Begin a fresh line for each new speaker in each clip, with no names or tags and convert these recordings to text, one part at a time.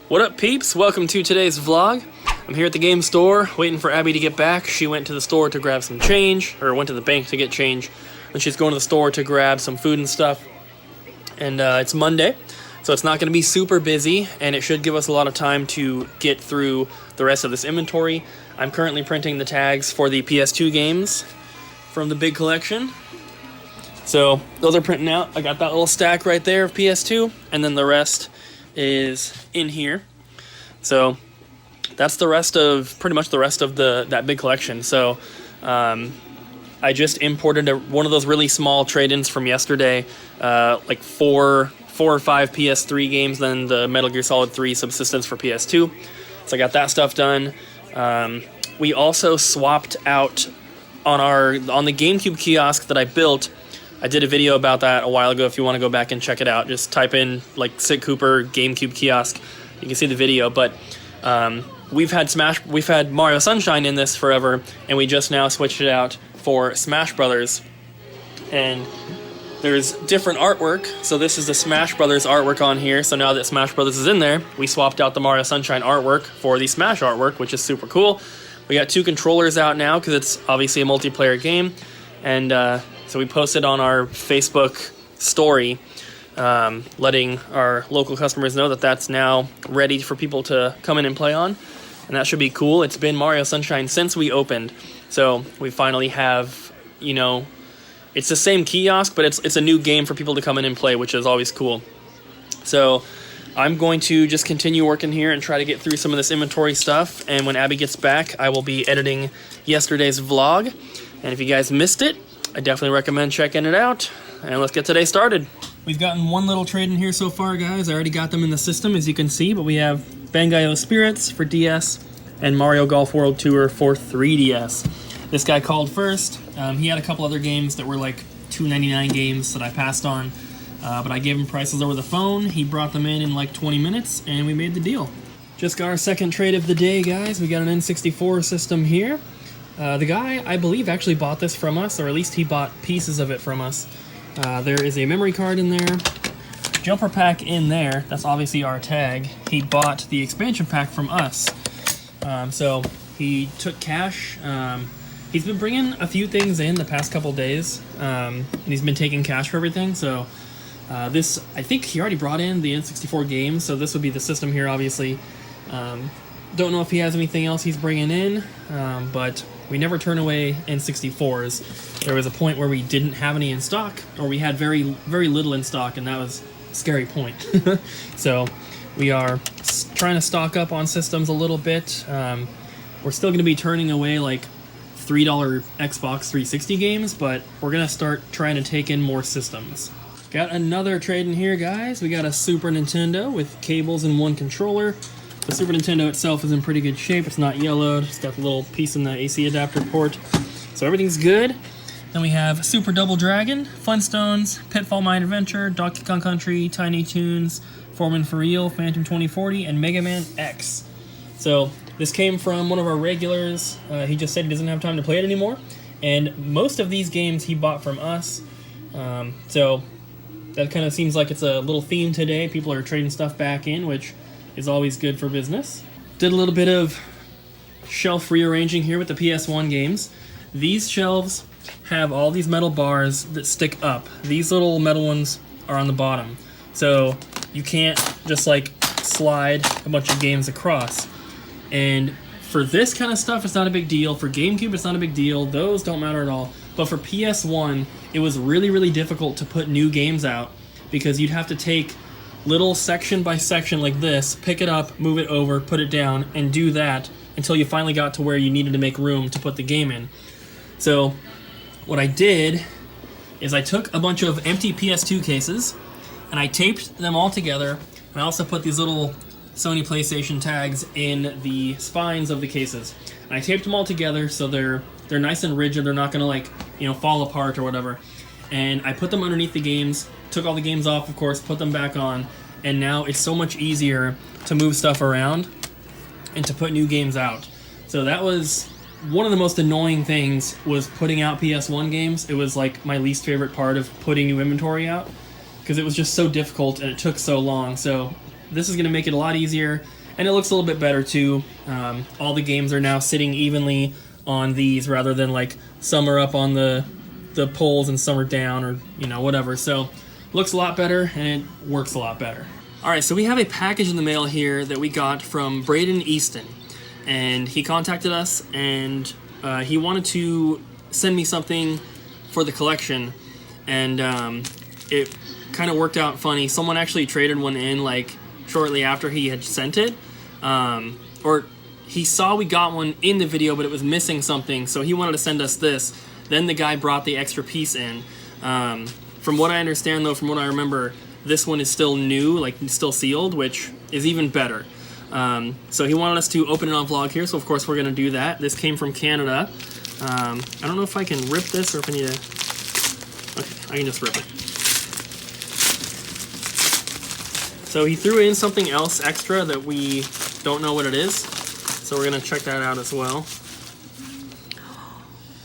What up, peeps? Welcome to today's vlog. I'm here at the game store waiting for Abby to get back. She went to the store to grab some change, or went to the bank to get change, and she's going to the store to grab some food and stuff. And it's Monday, so it's not going to be super busy, and it should give us a lot of time to get through the rest of this inventory. I'm currently printing the tags for the PS2 games from the big collection. So those are printing out. I got that little stack right there of PS2, and then the rest is in here. So that's the rest of, pretty much the rest of that big collection. So I just imported one of those really small trade-ins from yesterday, like four or five PS3 games, then the Metal Gear Solid 3 Subsistence for PS2. So I got that stuff done. We also swapped out on the GameCube kiosk that I built. I did a video about that a while ago. If you want to go back and check it out, just type in like SicCooper GameCube kiosk. You can see the video. But we've had Mario Sunshine in this forever, and we just now switched it out for Smash Brothers. And there's different artwork. So this is the Smash Brothers artwork on here. So now that Smash Brothers is in there, we swapped out the Mario Sunshine artwork for the Smash artwork, which is super cool. We got 2 controllers out now because it's obviously a multiplayer game, and so we posted on our Facebook story, letting our local customers know that that's now ready for people to come in and play on, and that should be cool. It's been Mario Sunshine since we opened, so we finally have, you know, it's the same kiosk, but it's a new game for people to come in and play, which is always cool. So I'm going to just continue working here and try to get through some of this inventory stuff, and when Abby gets back, I will be editing yesterday's vlog, and if you guys missed it, I definitely recommend checking it out, and let's get today started. We've gotten one little trade in here so far, guys. I already got them in the system, as you can see, but we have Bangai-O Spirits for DS and Mario Golf World Tour for 3DS. This guy called first. He had a couple other games that were like $2.99 games that I passed on, but I gave him prices over the phone. He brought them in like 20 minutes, and we made the deal. Just got our second trade of the day, guys. We got an N64 system here. The guy, I believe, actually bought this from us, or at least he bought pieces of it from us. There is a memory card in there, jumper pack in there, that's obviously our tag. He bought the expansion pack from us. So he took cash. He's been bringing a few things in the past couple days, and he's been taking cash for everything. So this, I think he already brought in the N64 games, so this would be the system here, obviously. Don't know if he has anything else he's bringing in, but we never turn away N64s. There was a point where we didn't have any in stock, or we had very, very little in stock, and that was a scary point. So we are trying to stock up on systems a little bit. We're still going to be turning away like $3 Xbox 360 games, but we're going to start trying to take in more systems. Got another trade in here, guys. We got a Super Nintendo with cables and 1 controller. The Super Nintendo itself is in pretty good shape. It's not yellowed. It's got the little piece in the AC adapter port. So everything's good. Then we have Super Double Dragon, Flintstones, Pitfall Mine Adventure, Donkey Kong Country, Tiny Toons, Foreman for Real, Phantom 2040, and Mega Man X. So this came from one of our regulars. He just said he doesn't have time to play it anymore. And most of these games he bought from us. So that kind of seems like it's a little theme today. People are trading stuff back in, which is always good for business. Did a little bit of shelf rearranging here with the PS1 games. These shelves have all these metal bars that stick up. These little metal ones are on the bottom. So you can't just like slide a bunch of games across. And for this kind of stuff, it's not a big deal. For GameCube, it's not a big deal. Those don't matter at all. But for PS1, it was really, really difficult to put new games out because you'd have to take little section by section like this, pick it up, move it over, put it down, and do that until you finally got to where you needed to make room to put the game in. So what I did is I took a bunch of empty PS2 cases and I taped them all together, and I also put these little Sony PlayStation tags in the spines of the cases. And I taped them all together so they're nice and rigid, they're not gonna like, you know, fall apart or whatever. And I put them underneath the games, took all the games off, of course, put them back on, and now it's so much easier to move stuff around and to put new games out. So that was one of the most annoying things, was putting out PS1 games. It was like my least favorite part of putting new inventory out, because it was just so difficult and it took so long. So this is going to make it a lot easier. And it looks a little bit better too. All the games are now sitting evenly on these rather than like some are up on the poles and some are down, or whatever. So looks a lot better and it works a lot better. Alright, so we have a package in the mail here that we got from Braden Easton, and he contacted us and he wanted to send me something for the collection, and it kind of worked out funny. Someone actually traded one in like shortly after he had sent it, or he saw we got one in the video but it was missing something, so he wanted to send us this. Then the guy brought the extra piece in. From what I understand though, from what I remember, this one is still new, like still sealed, which is even better. So he wanted us to open it on vlog here, so of course we're going to do that. This came from Canada. I don't know if I can rip this or if I need to... Okay, I can just rip it. So he threw in something else extra that we don't know what it is. So we're going to check that out as well.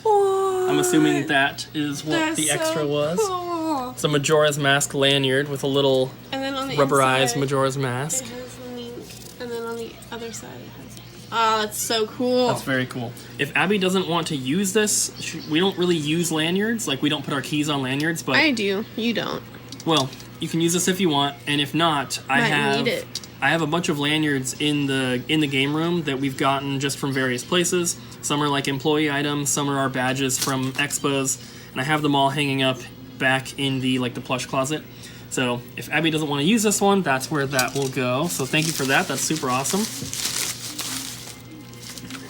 What?
I'm assuming that is what the extra was.
Cool.
It's a Majora's Mask lanyard with a little
and then on the
rubberized
inside,
Majora's Mask.
It has the link, and then on the other side it has... Oh, that's so cool.
That's very cool. If Abby doesn't want to use this, we don't really use lanyards. Like, we don't put our keys on lanyards, but...
I do. You don't.
Well, you can use this if you want, and if not, I have a bunch of lanyards in the game room that we've gotten just from various places. Some are like employee items, some are our badges from expos, and I have them all hanging up back in the plush closet. So if Abby doesn't want to use this one, that's where that will go. So thank you for that. That's super awesome.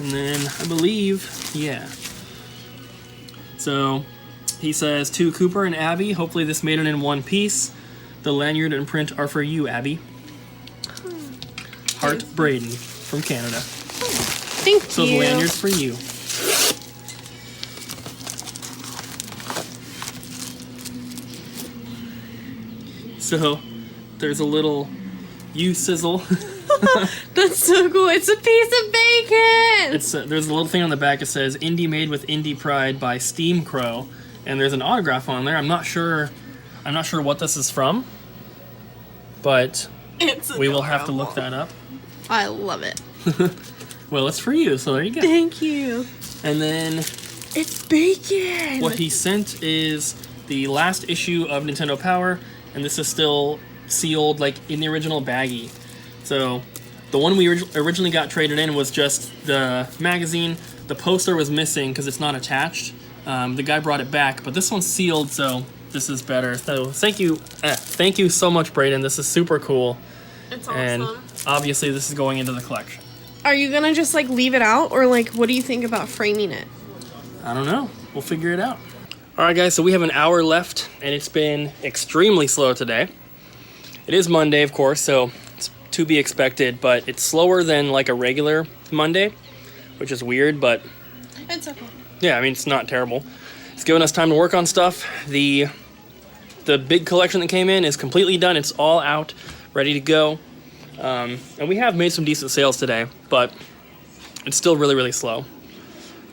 And then I believe, yeah. So he says, to Cooper and Abby, hopefully this made it in one piece. The lanyard and print are for you, Abby. Heart Braden from Canada.
Thank
So
you.
the lanyard's for you. So there's a little you sizzle.
That's so cool. It's a piece of bacon.
There's a little thing on the back that says Indie Made with Indie Pride by Steam Crow, and there's an autograph on there. I'm not sure what this is from, but we will have to look that up.
I love it.
Well, it's for you, so there you go.
Thank you.
And then
it's bacon.
What he sent is the last issue of Nintendo Power, and this is still sealed like in the original baggie. So the one we originally got traded in was just the magazine. The poster was missing because it's not attached. The guy brought it back, but this one's sealed, so this is better. So thank you so much, Braden. This is super cool.
It's awesome.
And obviously this is going into the collection.
Are you gonna just leave it out, or what do you think about framing it?
I don't know. We'll figure it out. All right, guys, so we have an hour left, and it's been extremely slow today. It is Monday, of course, so it's to be expected, but it's slower than a regular Monday, which is weird, but
it's okay.
Yeah, I mean, it's not terrible. It's given us time to work on stuff. The big collection that came in is completely done. It's all out, ready to go. And we have made some decent sales today, but it's still really, really slow.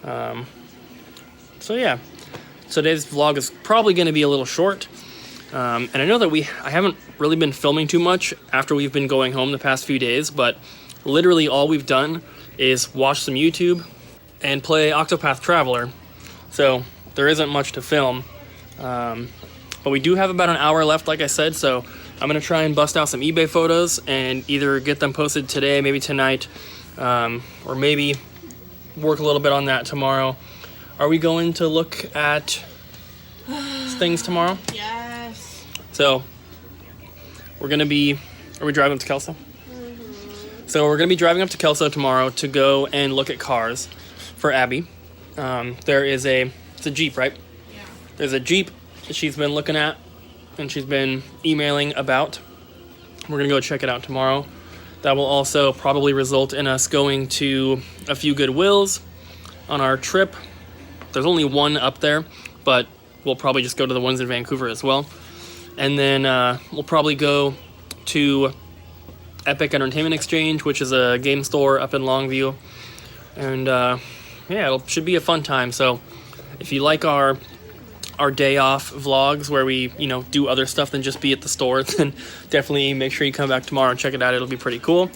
So yeah, today's vlog is probably going to be a little short. And I know that I haven't really been filming too much after we've been going home the past few days, but literally all we've done is watch some YouTube and play Octopath Traveler. So there isn't much to film. But we do have about an hour left, like I said, so I'm going to try and bust out some eBay photos and either get them posted today, maybe tonight, or maybe work a little bit on that tomorrow. Are we going to look at things tomorrow?
Yes.
So we're going to be... Are we driving up to Kelso? Mm-hmm. So we're going to be driving up to Kelso tomorrow to go and look at cars for Abby. It's a Jeep, right?
Yeah.
There's a Jeep that she's been looking at and she's been emailing about. We're going to go check it out tomorrow. That will also probably result in us going to a few Goodwills on our trip. There's only one up there, but we'll probably just go to the ones in Vancouver as well. And then we'll probably go to Epic Entertainment Exchange, which is a game store up in Longview. And yeah, it should be a fun time. So if you like our day off vlogs where we, do other stuff than just be at the store, then definitely make sure you come back tomorrow and check it out. It'll be pretty cool.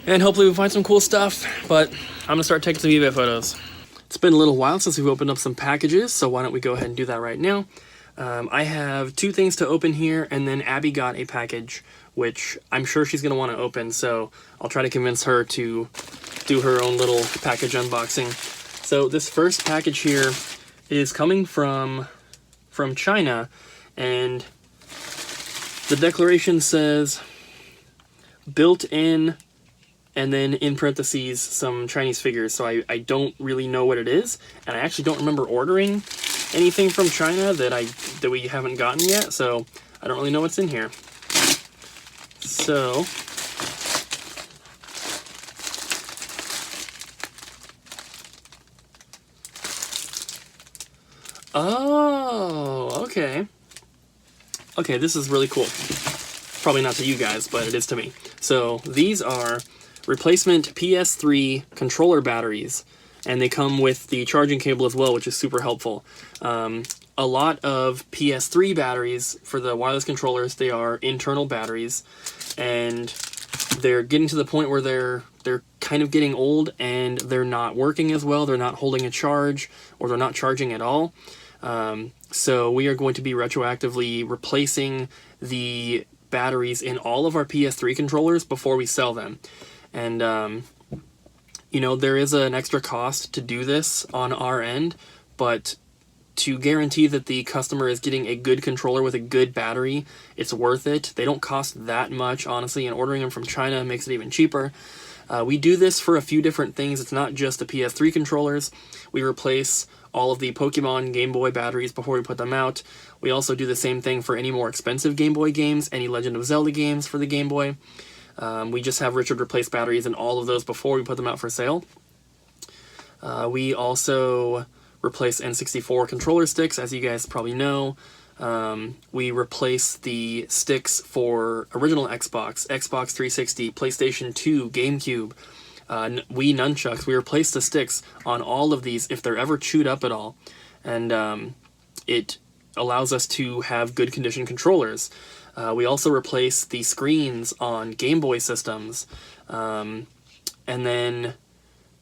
And hopefully we find some cool stuff, but I'm gonna start taking some eBay photos. It's been a little while since we've opened up some packages, so why don't we go ahead and do that right now. I have 2 things to open here, and then Abby got a package, which I'm sure she's gonna wanna open, so I'll try to convince her to do her own little package unboxing. So this first package here is coming from China, and the declaration says built in, and then in parentheses some Chinese figures. So I don't really know what it is, and I actually don't remember ordering anything from China that we haven't gotten yet, so I don't really know what's in here. So oh, okay. Okay, this is really cool. Probably not to you guys, but it is to me. So these are replacement PS3 controller batteries, and they come with the charging cable as well, which is super helpful. A lot of PS3 batteries for the wireless controllers, they are internal batteries, and they're getting to the point where they're kind of getting old and they're not working as well. They're not holding a charge, or they're not charging at all. So we are going to be retroactively replacing the batteries in all of our PS3 controllers before we sell them. And, you know, there is an extra cost to do this on our end, but to guarantee that the customer is getting a good controller with a good battery, it's worth it. They don't cost that much, honestly, and ordering them from China makes it even cheaper. We do this for a few different things. It's not just the PS3 controllers. We replace all of the Pokemon Game Boy batteries before we put them out. We also do the same thing for any more expensive Game Boy games, any Legend of Zelda games for the Game Boy. We just have Richard replace batteries in all of those before we put them out for sale. We also replace N64 controller sticks, as you guys probably know. We replace the sticks for original Xbox, Xbox 360, PlayStation 2, GameCube, Wii nunchucks. We replace the sticks on all of these if they're ever chewed up at all. And it allows us to have good condition controllers. We also replace the screens on Game Boy systems. And then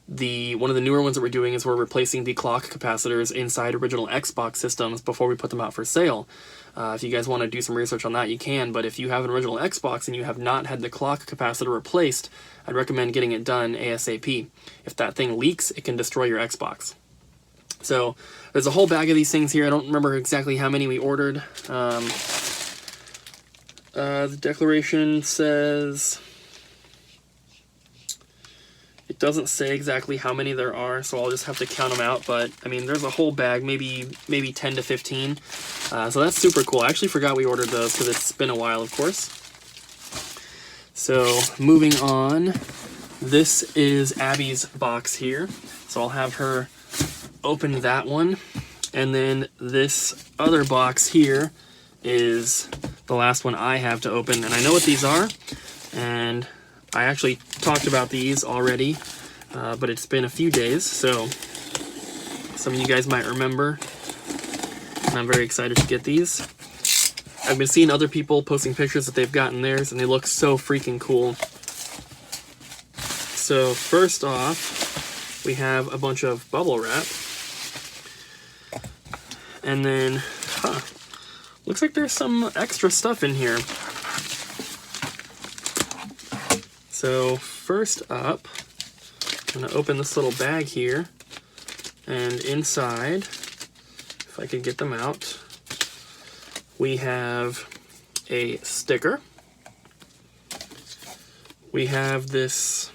one of the newer ones that we're doing is we're replacing the clock capacitors inside original Xbox systems before we put them out for sale. If you guys want to do some research on that, you can, but if you have an original Xbox and you have not had the clock capacitor replaced, I'd recommend getting it done ASAP. If that thing leaks, it can destroy your Xbox. So there's a whole bag of these things here. I don't remember exactly how many we ordered. The declaration says... It doesn't say exactly how many there are, so I'll just have to count them out, but, I mean, there's a whole bag, maybe 10 to 15, so that's super cool. I actually forgot we ordered those, because it's been a while, of course. So, moving on, this is Abby's box here, so I'll have her open that one, and then this other box here is the last one I have to open, and I know what these are, and I actually talked about these already, but it's been a few days, so some of you guys might remember, and I'm very excited to get these. I've been seeing other people posting pictures that they've gotten theirs, and they look so freaking cool. So first off, we have a bunch of bubble wrap, and then, looks like there's some extra stuff in here. So first up, I'm going to open this little bag here, and inside, if I could get them out, we have a sticker. We have this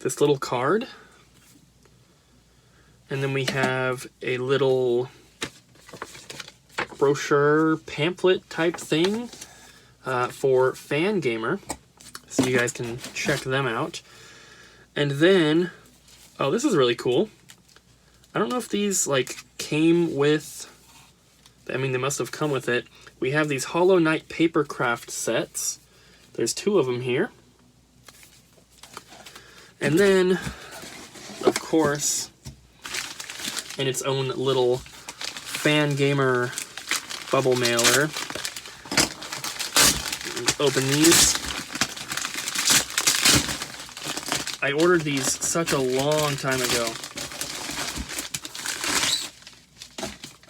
little card, and then we have a little brochure pamphlet type thing for Fangamer. So you guys can check them out. And then, oh, this is really cool. I don't know if these, like, came with, I mean, they must have come with it. We have these Hollow Knight papercraft sets. There's 2 of them here. And then, of course, in its own little Fangamer bubble mailer, open these. I ordered these such a long time ago.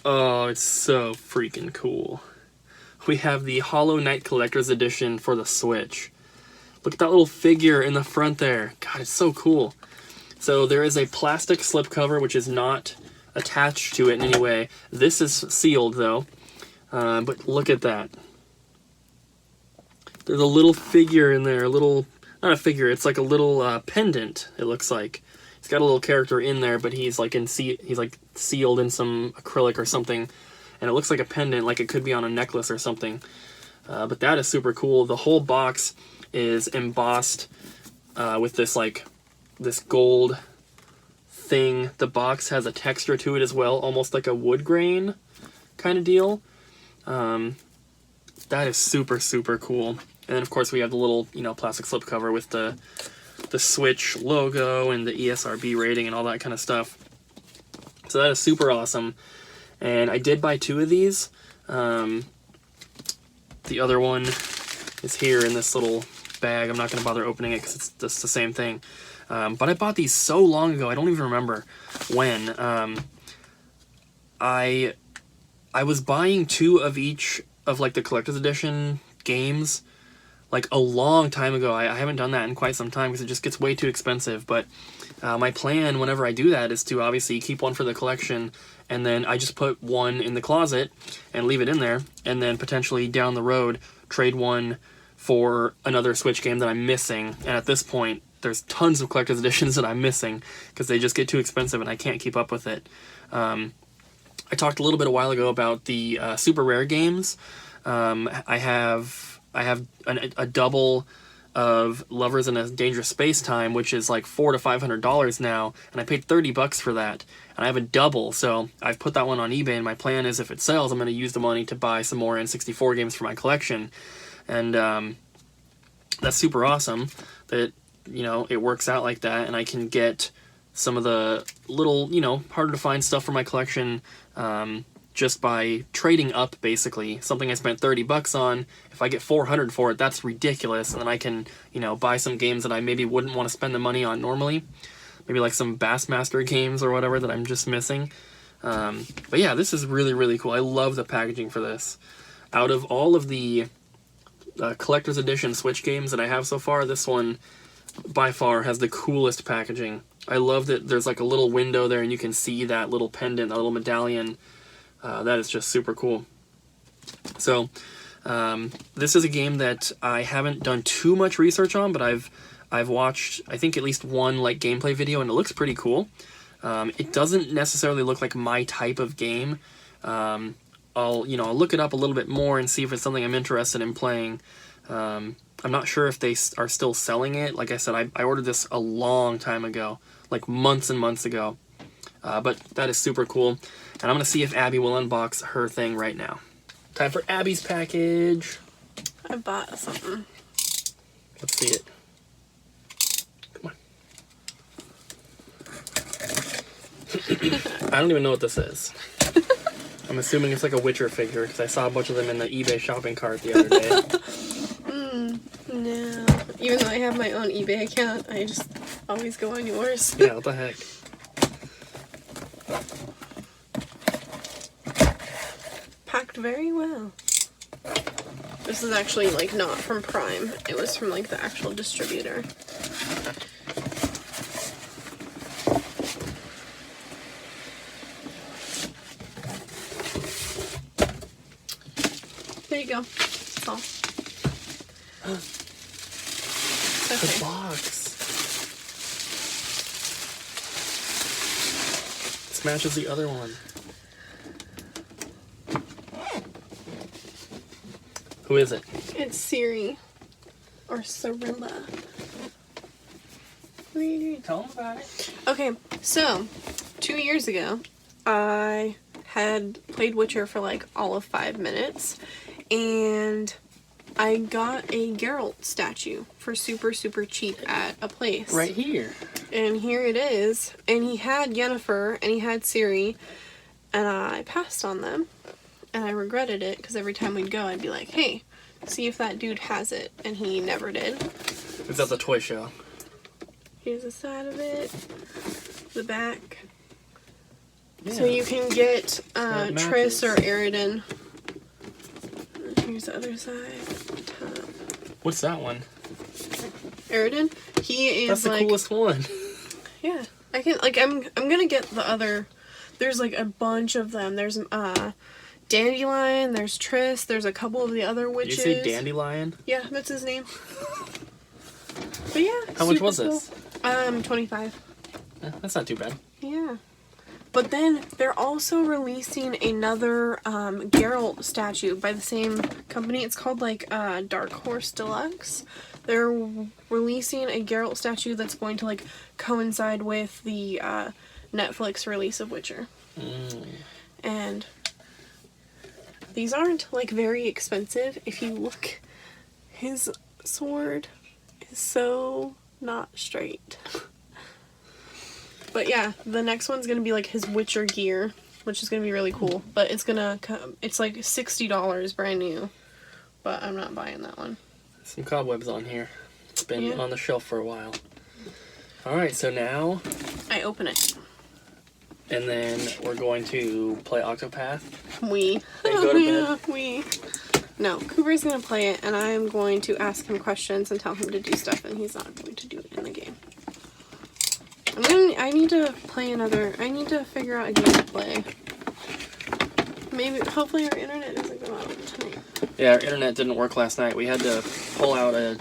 Oh, it's so freaking cool. We have the Hollow Knight Collector's Edition for the Switch. Look at that little figure in the front there. God, it's so cool. So there is a plastic slipcover which is not attached to it in any way. This is sealed though. But look at that. There's a little figure in there, not a figure, it's like a little pendant, it looks like. He's got a little character in there, but he's like sealed in some acrylic or something, and it looks like a pendant, like it could be on a necklace or something. But that is super cool. The whole box is embossed with this gold thing. The box has a texture to it as well, almost like a wood grain kind of deal. That is super, super cool. And then of course we have the little, plastic slipcover with the Switch logo and the ESRB rating and all that kind of stuff. So that is super awesome. And I did buy 2 of these. The other one is here in this little bag. I'm not going to bother opening it because it's just the same thing. But I bought these so long ago, I don't even remember when. I was buying 2 of each of like the collector's edition games like a long time ago. I haven't done that in quite some time because it just gets way too expensive. But my plan whenever I do that is to obviously keep one for the collection, and then I just put one in the closet and leave it in there, and then potentially down the road trade one for another Switch game that I'm missing. And at this point, there's tons of collector's editions that I'm missing because they just get too expensive and I can't keep up with it. I talked a little bit a while ago about the super rare games. I have a double of Lovers in a Dangerous Space Time, which is like $400 to $500 now, and I paid $30 for that. And I have a double, so I've put that one on eBay, and my plan is if it sells, I'm going to use the money to buy some more N64 games for my collection. And that's super awesome that, it works out like that, and I can get some of the little, harder to find stuff for my collection just by trading up, basically. Something I spent $30 on, if I get $400 for it, that's ridiculous, and then I can, buy some games that I maybe wouldn't want to spend the money on normally. Maybe like some Bassmaster games or whatever that I'm just missing. But yeah, this is really, really cool. I love the packaging for this. Out of all of the collector's edition Switch games that I have so far, this one by far has the coolest packaging. I love that there's like a little window there and you can see that little pendant, that little medallion. That is just super cool. So this is a game that I haven't done too much research on, but I've watched, I think, at least one like gameplay video, and it looks pretty cool. It doesn't necessarily look like my type of game. I'll look it up a little bit more and see if it's something I'm interested in playing. I'm not sure if they are still selling it. Like I said, I ordered this a long time ago, like months and months ago. But that is super cool. And I'm going to see if Abby will unbox her thing right now. Time for Abby's package.
I bought something.
Let's see it. Come on. I don't even know what this is. I'm assuming it's like a Witcher figure because I saw a bunch of them in the eBay shopping cart the other day.
No. Even though I have my own eBay account, I just always go on yours.
Yeah, what the heck?
Packed very well. This is actually like not from Prime. It was from like the actual distributor. There you go. That's all. Okay.
The box. This matches the other one. Who is it?
It's Siri. Or Cirilla.
Tell them about it.
Okay, so 2 years ago, I had played Witcher for like all of 5 minutes, and I got a Geralt statue for super, super cheap at a place.
Right here.
And here it is. And he had Yennefer and he had Ciri, and I passed on them. And I regretted it because every time we'd go, I'd be like, hey, see if that dude has it. And he never did.
Is that the toy show?
Here's the side of it. The back.
Yeah.
So you can get Triss or
matches.
Aridin. And here's the other side. Top.
What's that one?
Aridin? He is
That's the
like...
coolest one.
Yeah. I can, like, I'm gonna get the other... There's, like, a bunch of them. There's, Dandelion, there's Triss, there's a couple of the other witches.
Did you say Dandelion?
Yeah, that's his name. But yeah,
How much
super
was
cool.
this?
25.
That's not too bad.
Yeah. But then they're also releasing another Geralt statue by the same company. It's called like Dark Horse Deluxe. They're releasing a Geralt statue that's going to like coincide with the Netflix release of Witcher. And these aren't like very expensive. If you look, his sword is so not straight. But yeah, the next one's gonna be like his Witcher gear, which is gonna be really cool. But it's gonna come, it's like $60 brand new. But I'm not buying that one.
Some cobwebs on here. It's been on the shelf for a while. Alright, so now...
I open it.
And then we're going to play Octopath.
We.
And go to bed.
We. No, Cooper's gonna play it, and I'm going to ask him questions and tell him to do stuff, and he's not going to do it in the game. I need to play another. I need to figure out a game to play. Maybe, hopefully, our internet doesn't go out tonight.
Yeah, our internet didn't work last night. We had to pull out a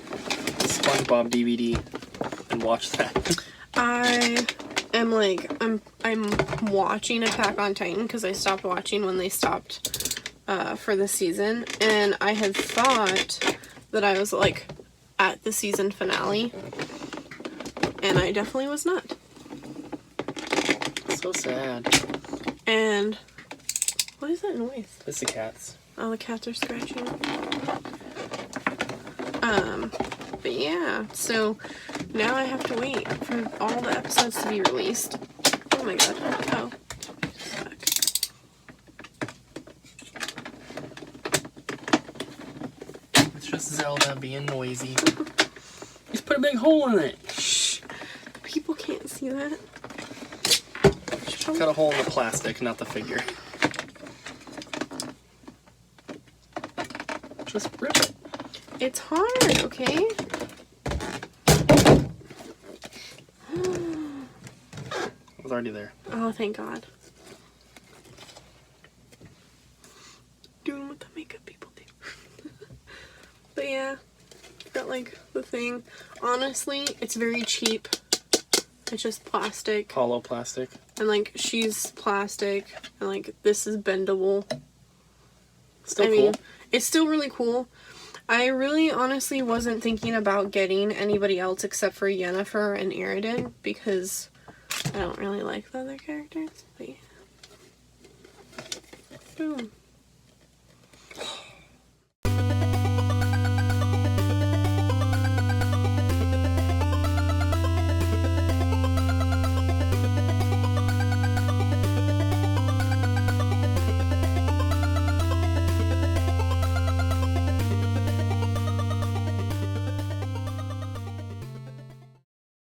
SpongeBob DVD and watch that.
I am like, I'm watching Attack on Titan because I stopped watching when they stopped for the season, and I had thought that I was like at the season finale, and I definitely was not.
So sad.
And what is that noise?
It's the cats.
Oh, the cats are scratching. But yeah, so now I have to wait for all the episodes to be released. Oh my god. Oh. Fuck.
It's just Zelda being noisy. Just put a big hole in it.
Shh. People can't see that.
Cut a hole in the plastic, not the figure. Just rip it.
It's hard, okay?
It was already there.
Oh, thank God. Doing what the makeup people do. But yeah, got like the thing. Honestly, it's very cheap. It's just plastic.
Hollow plastic.
And like, she's plastic. And like, this is bendable.
Still
I
cool.
mean, it's still really cool. I really honestly wasn't thinking about getting anybody else except for Yennefer and Aridin because I don't really like the other characters. But yeah. Boom.